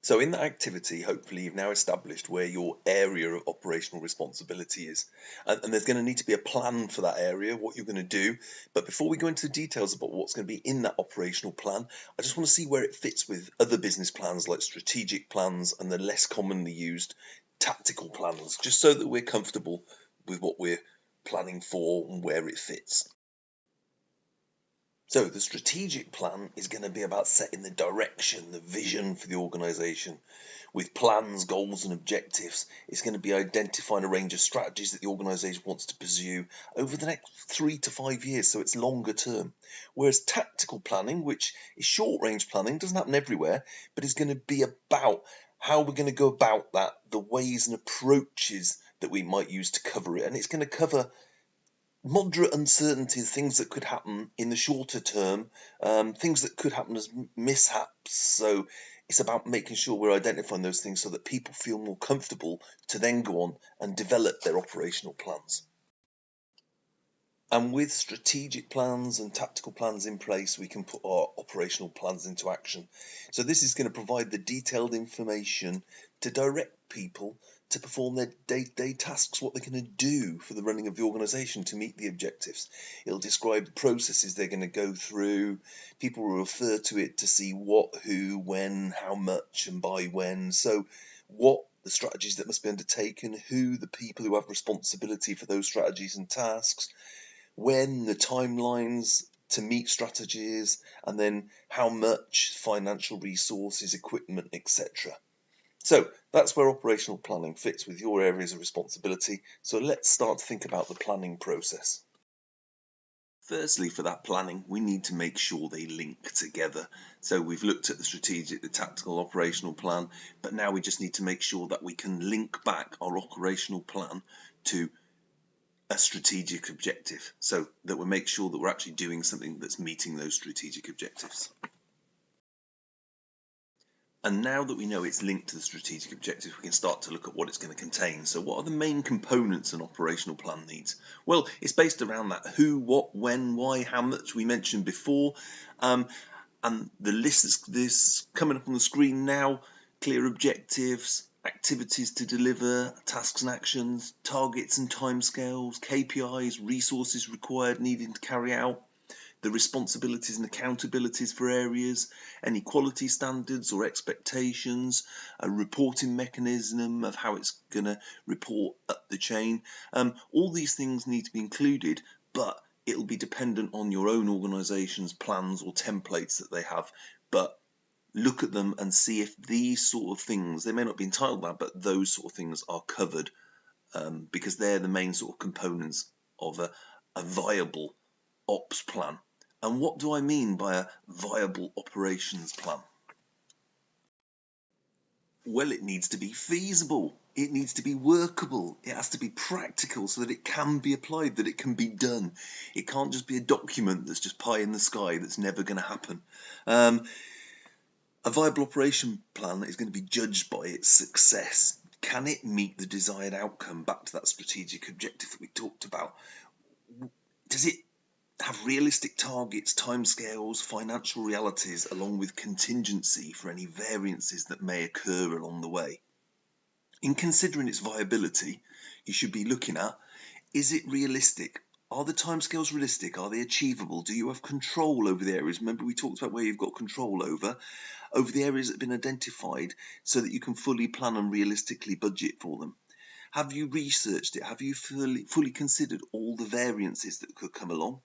So in that activity, hopefully you've now established where your area of operational responsibility is. And there's going to need to be a plan for that area, what you're going to do. But before we go into the details about what's going to be in that operational plan, I just want to see where it fits with other business plans like strategic plans and the less commonly used tactical plans, just so that we're comfortable with what we're planning for and where it fits. So the strategic plan is going to be about setting the direction, the vision for the organisation. With plans, goals and objectives, it's going to be identifying a range of strategies that the organisation wants to pursue over the next 3 to 5 years, so it's longer term. Whereas tactical planning, which is short range planning, doesn't happen everywhere, but is going to be about how we're going to go about that, the ways and approaches that we might use to cover it. And it's going to cover moderate uncertainties, things that could happen in the shorter term, things that could happen as mishaps. So it's about making sure we're identifying those things so that people feel more comfortable to then go on and develop their operational plans. And with strategic plans and tactical plans in place, we can put our operational plans into action. So this is going to provide the detailed information to direct people to perform their day-to-day tasks, what they're going to do for the running of the organisation to meet the objectives. It'll describe the processes they're going to go through. People will refer to it to see what, who, when, how much, and by when. So what the strategies that must be undertaken, who the people who have responsibility for those strategies and tasks, when, the timelines to meet strategies, and then how much, financial resources, equipment, etc. So that's where operational planning fits with your areas of responsibility. So let's start to think about the planning process. Firstly, for that planning, we need to make sure they link together. So we've looked at the strategic, the tactical, operational plan, but now we just need to make sure that we can link back our operational plan to a strategic objective, so that we make sure that we're actually doing something that's meeting those strategic objectives. And now that we know it's linked to the strategic objectives, we can start to look at what it's going to contain. So what are the main components an operational plan needs? Well, it's based around that who, what, when, why, how much we mentioned before. And the list is coming up on the screen now. Clear objectives, activities to deliver, tasks and actions, targets and timescales, KPIs, resources required needing to carry out, the responsibilities and accountabilities for areas, any quality standards or expectations, a reporting mechanism of how it's going to report up the chain. All these things need to be included, but it'll be dependent on your own organisation's plans or templates that they have. But look at them and see if these sort of things, they may not be entitled that, but those sort of things are covered, because they're the main sort of components of a viable ops plan. And what do I mean by a viable operations plan? Well, it needs to be feasible. It needs to be workable. It has to be practical so that it can be applied, that it can be done. It can't just be a document that's just pie in the sky that's never going to happen. A viable operation plan is going to be judged by its success. Can it meet the desired outcome? Back to that strategic objective that we talked about. Does it have realistic targets, timescales, financial realities, along with contingency for any variances that may occur along the way? In considering its viability, you should be looking at, is it realistic? Are the timescales realistic? Are they achievable? Do you have control over the areas? Remember, we talked about where you've got control over the areas that have been identified so that you can fully plan and realistically budget for them. Have you researched it? Have you fully considered all the variances that could come along?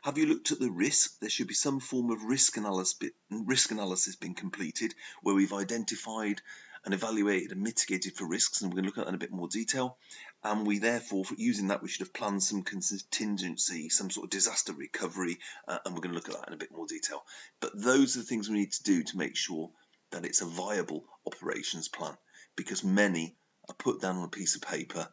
Have you looked at the risk? There should be some form of risk analysis being completed where we've identified and evaluated and mitigated for risks, and we're going to look at that in a bit more detail. And we therefore, for using that, we should have planned some contingency, some sort of disaster recovery, and we're going to look at that in a bit more detail. But those are the things we need to do to make sure that it's a viable operations plan, because many are put down on a piece of paper,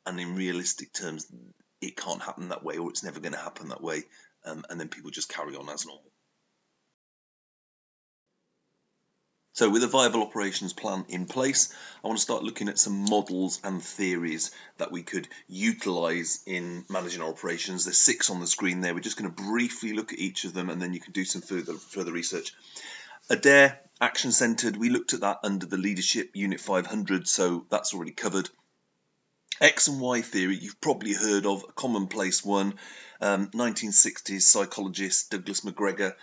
and in realistic terms, it can't happen that way, or it's never going to happen that way, and then people just carry on as normal. So with a viable operations plan in place, I want to start looking at some models and theories that we could utilise in managing our operations. There's 6 on the screen there. We're just going to briefly look at each of them, and then you can do some further research. Adair Action-centered, we looked at that under the Leadership Unit 500, so that's already covered. X and Y theory, you've probably heard of, a commonplace one. 1960s psychologist Douglas McGregor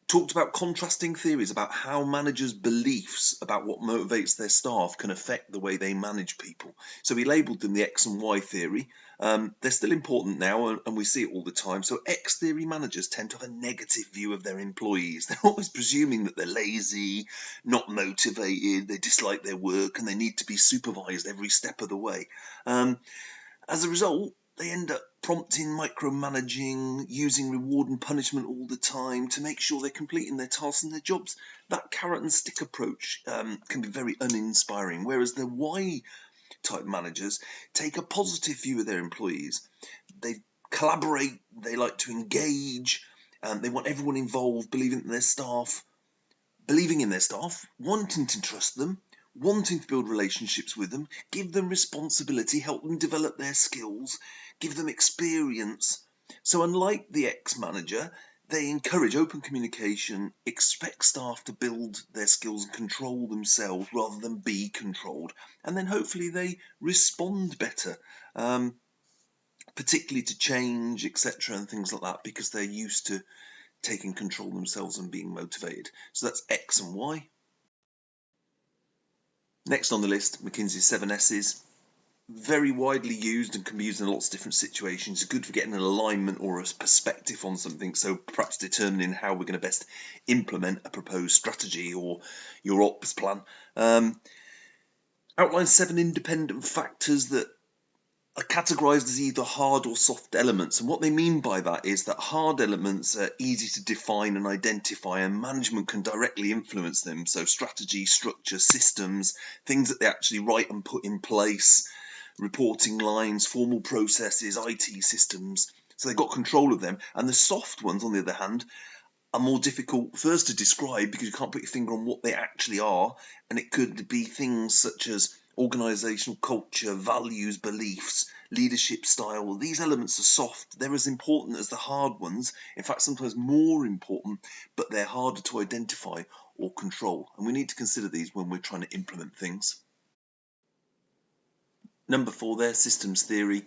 talked about contrasting theories about how managers' beliefs about what motivates their staff can affect the way they manage people. So he labelled them the X and Y theory. They're still important now, and we see it all the time. So X theory managers tend to have a negative view of their employees. They're always presuming that they're lazy, not motivated, they dislike their work, and they need to be supervised every step of the way. As a result, they end up prompting, micromanaging, using reward and punishment all the time to make sure they're completing their tasks and their jobs. That carrot and stick approach can be very uninspiring, whereas the Y-type managers take a positive view of their employees. They collaborate, they like to engage, they want everyone involved, believing in their staff, wanting to trust them, wanting to build relationships with them, give them responsibility, help them develop their skills, give them experience. So unlike the X-manager, they encourage open communication, expect staff to build their skills and control themselves rather than be controlled. And then hopefully they respond better, particularly to change, etc. and things like that, because they're used to taking control themselves and being motivated. So that's X and Y. Next on the list, McKinsey's 7 S's. Very widely used and can be used in lots of different situations. It's good for getting an alignment or a perspective on something, so perhaps determining how we're going to best implement a proposed strategy or your ops plan. Outline 7 independent factors that are categorized as either hard or soft elements. And what they mean by that is that hard elements are easy to define and identify, and management can directly influence them. So strategy, structure, systems, things that they actually write and put in place, reporting lines, formal processes, IT systems. So they've got control of them. And the soft ones, on the other hand, are more difficult first to describe because you can't put your finger on what they actually are. And it could be things such as organizational culture, values, beliefs, leadership style. These elements are soft. They're as important as the hard ones. In fact, sometimes more important, but they're harder to identify or control. And we need to consider these when we're trying to implement things. Number 4 there, systems theory.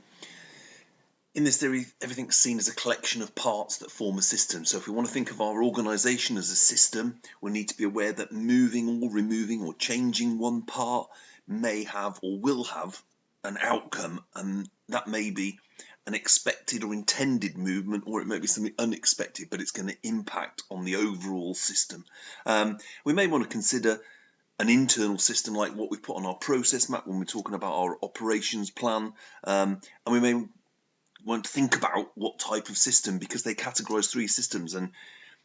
In this theory, everything's seen as a collection of parts that form a system. So if we want to think of our organisation as a system, we need to be aware that moving or removing or changing one part may have or will have an outcome, and that may be an expected or intended movement, or it may be something unexpected, but it's going to impact on the overall system. We may want to consider an internal system like what we put on our process map when we're talking about our operations plan, and we may want to think about what type of system, because they categorize 3 systems. And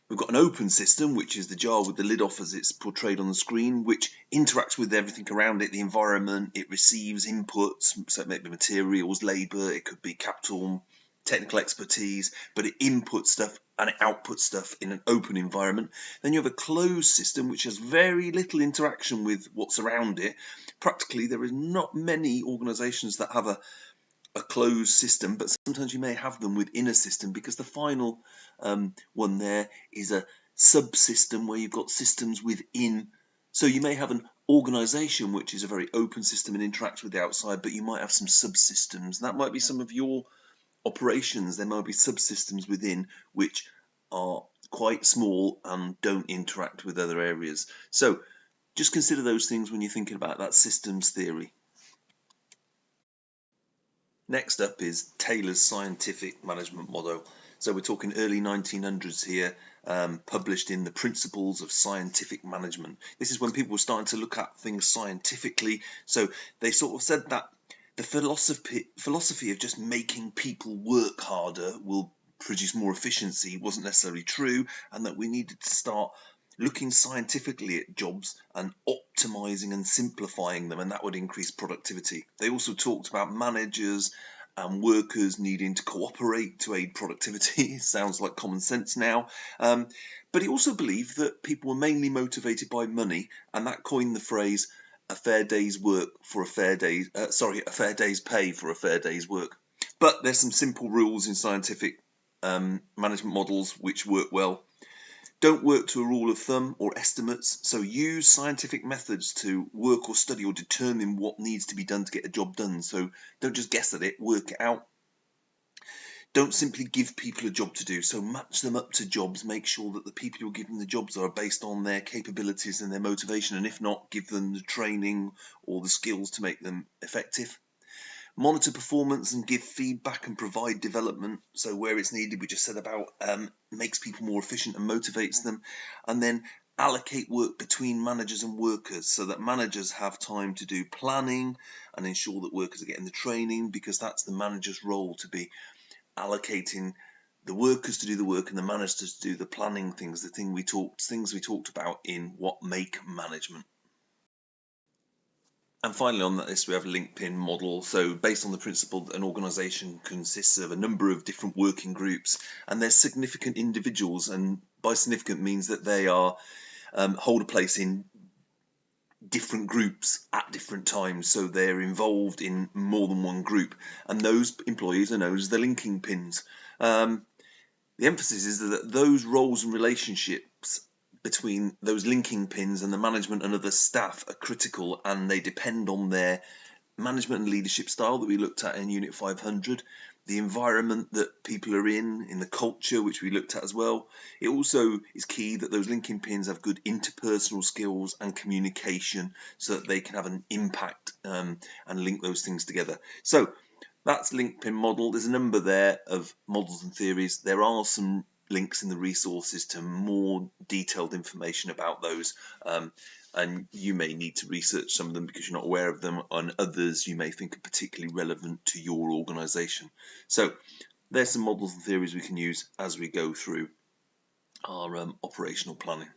we've got an open system, which is the jar with the lid off as it's portrayed on the screen, which interacts with everything around it, the environment. It receives inputs, so it may be materials, labour, it could be capital, technical expertise, but it inputs stuff and it outputs stuff in an open environment. Then you have a closed system, which has very little interaction with what's around it. Practically, there is not many organisations that have a closed system, but sometimes you may have them within a system, because the final one there is a subsystem where you've got systems within. So you may have an organization which is a very open system and interacts with the outside, but you might have some subsystems. That might be some of your operations. There might be subsystems within which are quite small and don't interact with other areas. So just consider those things when you're thinking about that systems theory. Next up is Taylor's scientific management model. So we're talking early 1900s here, published in the Principles of Scientific Management. This is when people were starting to look at things scientifically. So they sort of said that the philosophy of just making people work harder will produce more efficiency wasn't necessarily true, and that we needed to start looking scientifically at jobs and optimizing and simplifying them, and that would increase productivity. They also talked about managers and workers needing to cooperate to aid productivity. Sounds like common sense now. But he also believed that people were mainly motivated by money, and that coined the phrase a fair day's work for a fair day's a fair day's pay for a fair day's work. But there's some simple rules in scientific management models which work well. Don't work to a rule of thumb or estimates, so use scientific methods to work or study or determine what needs to be done to get a job done. So don't just guess at it, work it out. Don't simply give people a job to do, so match them up to jobs. Make sure that the people you're giving the jobs are based on their capabilities and their motivation, and if not, give them the training or the skills to make them effective. Monitor performance and give feedback and provide development. So where it's needed, we just said about, makes people more efficient and motivates them. And then allocate work between managers and workers so that managers have time to do planning and ensure that workers are getting the training, because that's the manager's role, to be allocating the workers to do the work and the managers to do the planning things, things we talked about in What Make Management. And finally on that list we have a link pin model. So based on the principle that an organisation consists of a number of different working groups and they're significant individuals, and by significant means that they are hold a place in different groups at different times, so they're involved in more than one group, and those employees are known as the linking pins. The emphasis is that those roles and relationships between those linking pins and the management and other staff are critical, and they depend on their management and leadership style that we looked at in Unit 500, the environment that people are in the culture, which we looked at as well. It also is key that those linking pins have good interpersonal skills and communication so that they can have an impact and link those things together. So that's link pin model. There's a number there of models and theories. There are some links in the resources to more detailed information about those, and you may need to research some of them because you're not aware of them, and others you may think are particularly relevant to your organisation. So there's some models and theories we can use as we go through our operational planning.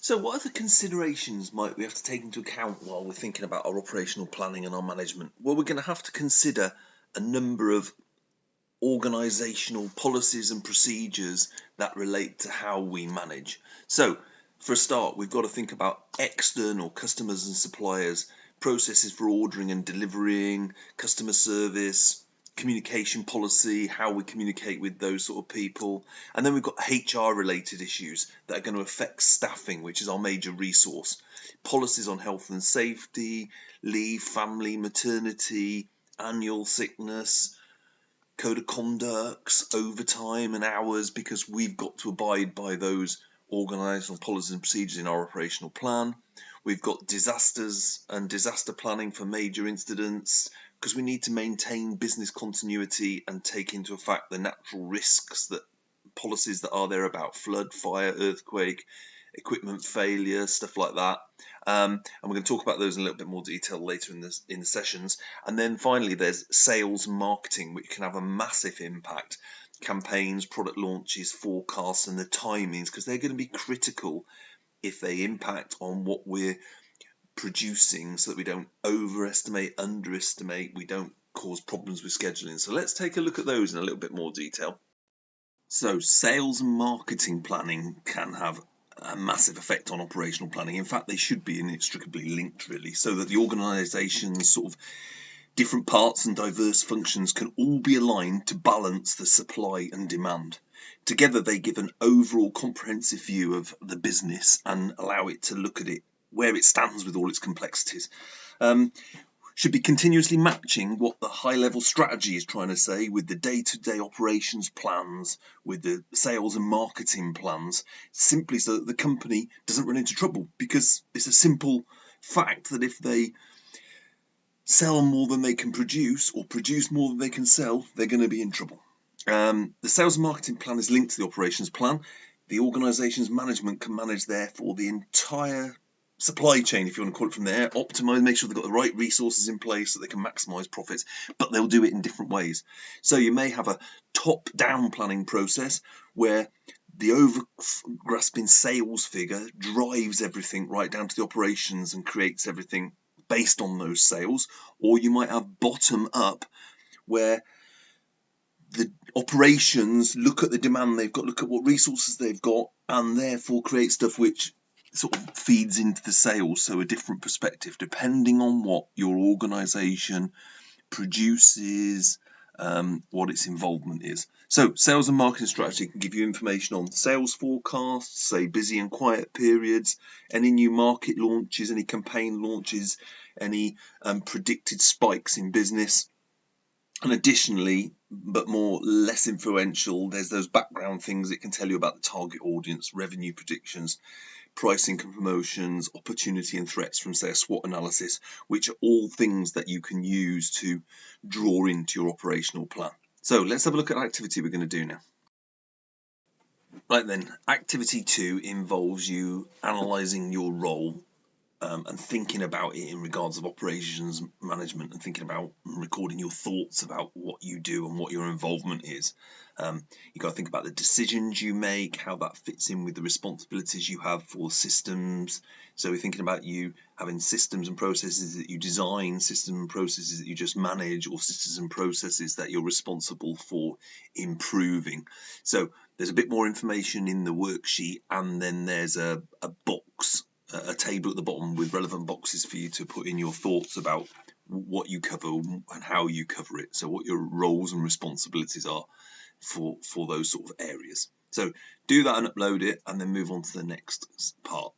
So what other considerations might we have to take into account while we're thinking about our operational planning and our management? Well, we're going to have to consider a number of organisational policies and procedures that relate to how we manage. So for a start, we've got to think about external customers and suppliers, processes for ordering and delivering, customer service, communication policy, how we communicate with those sort of people. And then we've got HR related issues that are going to affect staffing, which is our major resource. Policies on health and safety, leave, family, maternity, annual sickness, code of conducts, overtime and hours, because we've got to abide by those organisational policies and procedures in our operational plan. We've got disasters and disaster planning for major incidents, because we need to maintain business continuity and take into effect the natural risks, that policies that are there about flood, fire, earthquake, equipment failure, stuff like that. And we're going to talk about those in a little bit more detail later in the sessions. And then finally there's sales and marketing, which can have a massive impact. Campaigns, product launches, forecasts and the timings, because they're going to be critical if they impact on what we're producing, so that we don't overestimate, underestimate, we don't cause problems with scheduling. So let's take a look at those in a little bit more detail. So sales and marketing planning can have a massive effect on operational planning. In fact, they should be inextricably linked, really, so that the organisation's sort of different parts and diverse functions can all be aligned to balance the supply and demand. Together they give an overall comprehensive view of the business and allow it to look at it where it stands with all its complexities. Should be continuously matching what the high-level strategy is trying to say with the day-to-day operations plans, with the sales and marketing plans, simply so that the company doesn't run into trouble, because it's a simple fact that if they sell more than they can produce or produce more than they can sell, they're going to be in trouble. The sales and marketing plan is linked to the operations plan. The organisation's management can manage, therefore, the entire supply chain, if you want to call it, from there, optimize, make sure they've got the right resources in place so they can maximize profits, but they'll do it in different ways. So you may have a top-down planning process where the over-grasping sales figure drives everything right down to the operations and creates everything based on those sales, or you might have bottom-up where the operations look at the demand they've got, look at what resources they've got, and therefore create stuff which sort of feeds into the sales. So a different perspective depending on what your organisation produces, what its involvement is. So sales and marketing strategy can give you information on sales forecasts, say busy and quiet periods, any new market launches, any campaign launches, any predicted spikes in business. And additionally, but less influential, there's those background things it can tell you about the target audience, revenue predictions, pricing and promotions, opportunity and threats from, say, a SWOT analysis, which are all things that you can use to draw into your operational plan. So let's have a look at activity we're going to do now. Right then, activity 2 involves you analysing your role and thinking about it in regards of operations management, and thinking about recording your thoughts about what you do and what your involvement is. You've got to think about the decisions you make, how that fits in with the responsibilities you have for systems. So we're thinking about you having systems and processes that you design, systems and processes that you just manage, or systems and processes that you're responsible for improving. So there's a bit more information in the worksheet, and then there's a box, a table at the bottom with relevant boxes for you to put in your thoughts about what you cover and how you cover it. So what your roles and responsibilities are for those sort of areas. So do that and upload it, and then move on to the next part.